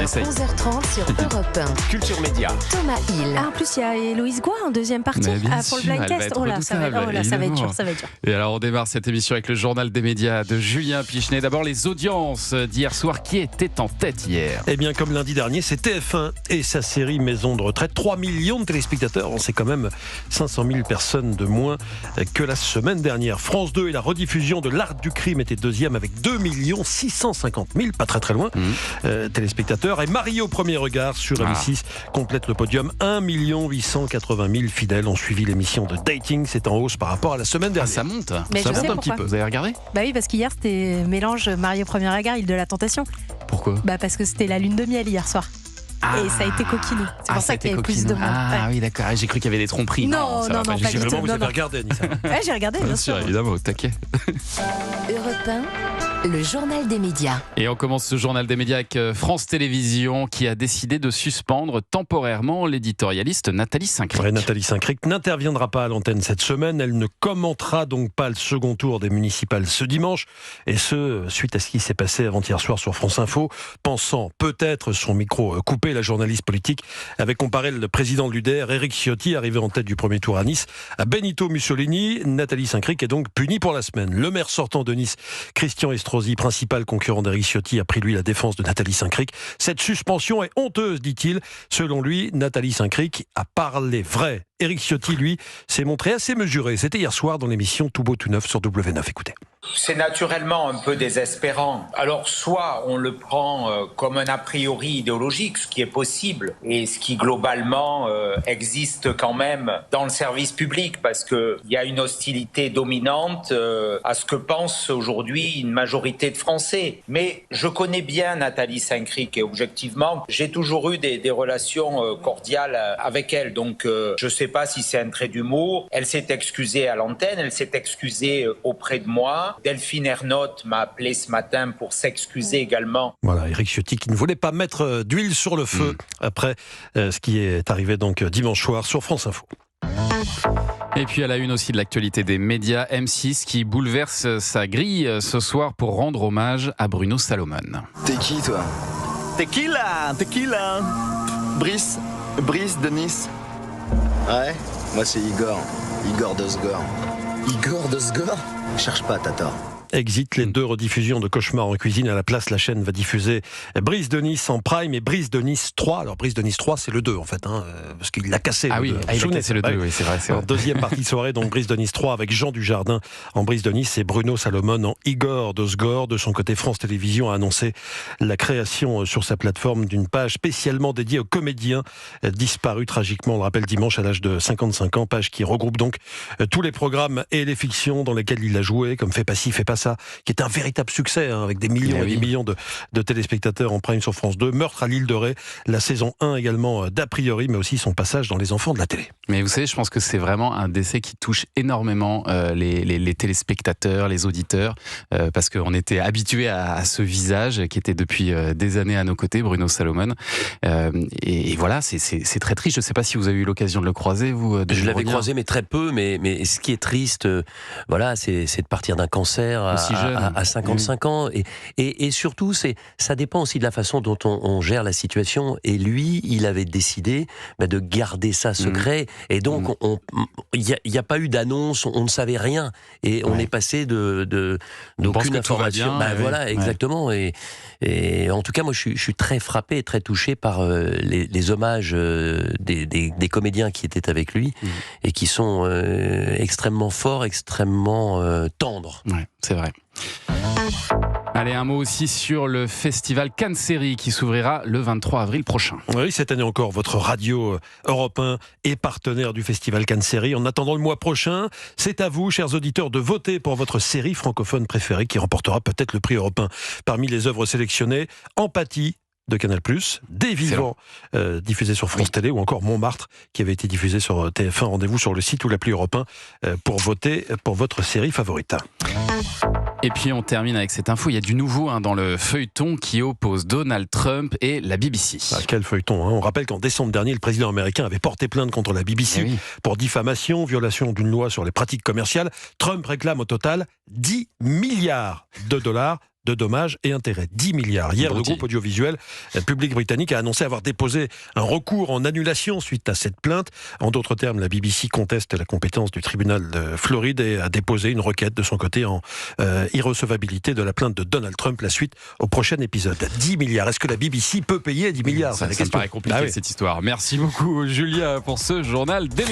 essaye. 11h30 sur Europe 1. Culture Média. Thomas Hill. En plus, il y a Héloïse Goua en deuxième partie Mais bien pour le sûr, blind elle va test. être redoutable, ça va être évidemment. dur, ça va être dur. Et alors on démarre cette émission avec le journal des médias de Julien Pichenet. D'abord les audiences d'hier soir. Qui était en tête hier? Eh bien, comme lundi dernier, c'est TF1 et sa série Maison de retraite. 3 millions de téléspectateurs. C'est quand même 500 000 personnes de moins que la semaine dernière. France 2 et la rediffusion de L'Art du crime était deuxième avec 2 650 000, pas très loin, téléspectateurs. Et Marie au premier regard sur M6 complète le podium. 1 880 000 fidèles ont suivi l'émission de dating. C'est en hausse par rapport à la semaine dernière. Ça monte. Mais Ça je monte sais un petit pourquoi. peu. Vous avez regardé? Bah oui, parce qu'hier c'était mélange Marie au premier regard, île de la tentation. Pourquoi? Bah parce que c'était la lune de miel hier soir. Et ça a été coquinou. C'est pour ça qu'il y avait plus de monde. Ah Ouais. oui, d'accord. J'ai cru qu'il y avait des tromperies. Non, ça va non, pas. non, J'ai pas dit du vraiment, tout. Vous Non, avez non. regardé, Anissa? Ouais, j'ai regardé, bien bien sûr. sûr, évidemment, au taquet. Europe 1, le journal des médias. Et on commence ce journal des médias avec France Télévisions qui a décidé de suspendre temporairement l'éditorialiste Nathalie Saint-Cricq. Ouais, Nathalie Saint-Cricq n'interviendra pas à l'antenne cette semaine. Elle ne commentera donc pas le second tour des municipales ce dimanche. Et ce, suite à ce qui s'est passé avant-hier soir sur France Info. Pensant peut-être son micro coupé, la journaliste politique avait comparé le président de l'UDR, Éric Ciotti, arrivé en tête du premier tour à Nice, à Benito Mussolini. Nathalie Saint-Cricq est donc punie pour la semaine. Le maire sortant de Nice, Christian Estrosi, principal concurrent d'Éric Ciotti, a pris lui la défense de Nathalie Saint-Cricq. Cette suspension est honteuse, dit-il. Selon lui, Nathalie Saint-Cricq a parlé vrai. Éric Ciotti, lui, s'est montré assez mesuré. C'était hier soir dans l'émission Tout beau tout neuf sur W9. Écoutez. C'est naturellement un peu désespérant. Alors soit on le prend comme un a priori idéologique, ce qui est possible, et ce qui globalement existe quand même dans le service public, parce qu'il y a une hostilité dominante à ce que pense aujourd'hui une majorité de Français. Mais je connais bien Nathalie Saint-Cricq et objectivement, j'ai toujours eu des relations cordiales avec elle. Donc je ne sais pas si c'est un trait d'humour. Elle s'est excusée à l'antenne, elle s'est excusée auprès de moi. Delphine Ernotte m'a appelé ce matin pour s'excuser également. Voilà, Éric Ciotti qui ne voulait pas mettre d'huile sur le feu après ce qui est arrivé donc dimanche soir sur France Info. Et puis à la une aussi de l'actualité des médias, M6 qui bouleverse sa grille ce soir pour rendre hommage à Bruno Salomon. T'es qui toi? Tequila. Brice de Nice. Ouais, moi c'est Igor Dosgor. Igor Dosgor? Cherche pas, t'as tort. Exit les deux rediffusions de Cauchemar en cuisine. À la place, la chaîne va diffuser Brise de Nice en prime et Brise de Nice 3. Alors Brise de Nice 3, c'est le 2 en fait, parce qu'il l'a cassé. Ah oui, il a cassé le 2, oui, c'est vrai. Alors, deuxième partie de soirée, donc Brise de Nice 3 avec Jean Dujardin en Brise de Nice et Bruno Salomon en Igor Dosgor. De son côté, France Télévisions a annoncé la création sur sa plateforme d'une page spécialement dédiée aux comédiens disparus tragiquement, on le rappelle, dimanche à l'âge de 55 ans. Page qui regroupe donc tous les programmes et les fictions dans lesquels il a joué, comme Fais pas ci, fais pas ça, qui est un véritable succès, avec des millions et des millions de téléspectateurs en prime sur France 2. Meurtre à l'île de Ré, la saison 1 également d'A priori, mais aussi son passage dans Les Enfants de la télé. Mais vous savez, je pense que c'est vraiment un décès qui touche énormément les téléspectateurs, les auditeurs, parce qu'on était habitués à ce visage qui était depuis des années à nos côtés, Bruno Salomon. Et voilà, c'est très triste. Je ne sais pas si vous avez eu l'occasion de le croiser, vous. Je l'avais croisé, mais très peu. Mais ce qui est triste, voilà, c'est de partir d'un cancer à 55 ans. Et surtout, ça dépend aussi de la façon dont on gère la situation. Et lui, il avait décidé de garder ça secret. Et donc, il n'y a pas eu d'annonce, on ne savait rien. Et on est passé d'aucune information. Voilà, exactement. Et en tout cas, moi, je suis très frappé et très touché par les hommages des comédiens qui étaient avec lui et qui sont extrêmement forts, extrêmement tendres. Ouais, c'est vrai. Allez, un mot aussi sur le festival Cannes Série qui s'ouvrira le 23 avril prochain. Oui, cette année encore, votre radio Europe 1 est partenaire du festival Cannes Série. En attendant le mois prochain, c'est à vous, chers auditeurs, de voter pour votre série francophone préférée qui remportera peut-être le prix Europe 1. Parmi les œuvres sélectionnées, Empathie de Canal+, Des Vivants, diffusé sur France Télé, ou encore Montmartre, qui avait été diffusé sur TF1. Rendez-vous sur le site ou l'appli Europe 1 pour voter pour votre série favorite. Et puis on termine avec cette info, il y a du nouveau dans le feuilleton qui oppose Donald Trump et la BBC. Quel feuilleton, On rappelle qu'en décembre dernier, le président américain avait porté plainte contre la BBC pour diffamation, violation d'une loi sur les pratiques commerciales. Trump réclame au total 10 milliards de dollars de dommages et intérêts. 10 milliards. Hier, le groupe audiovisuel public britannique a annoncé avoir déposé un recours en annulation suite à cette plainte. En d'autres termes, la BBC conteste la compétence du tribunal de Floride et a déposé une requête de son côté en irrecevabilité de la plainte de Donald Trump. La suite au prochain épisode. 10 milliards. Est-ce que la BBC peut payer 10 milliards? Ça me paraît compliqué cette histoire. Merci beaucoup Julia pour ce journal des médias.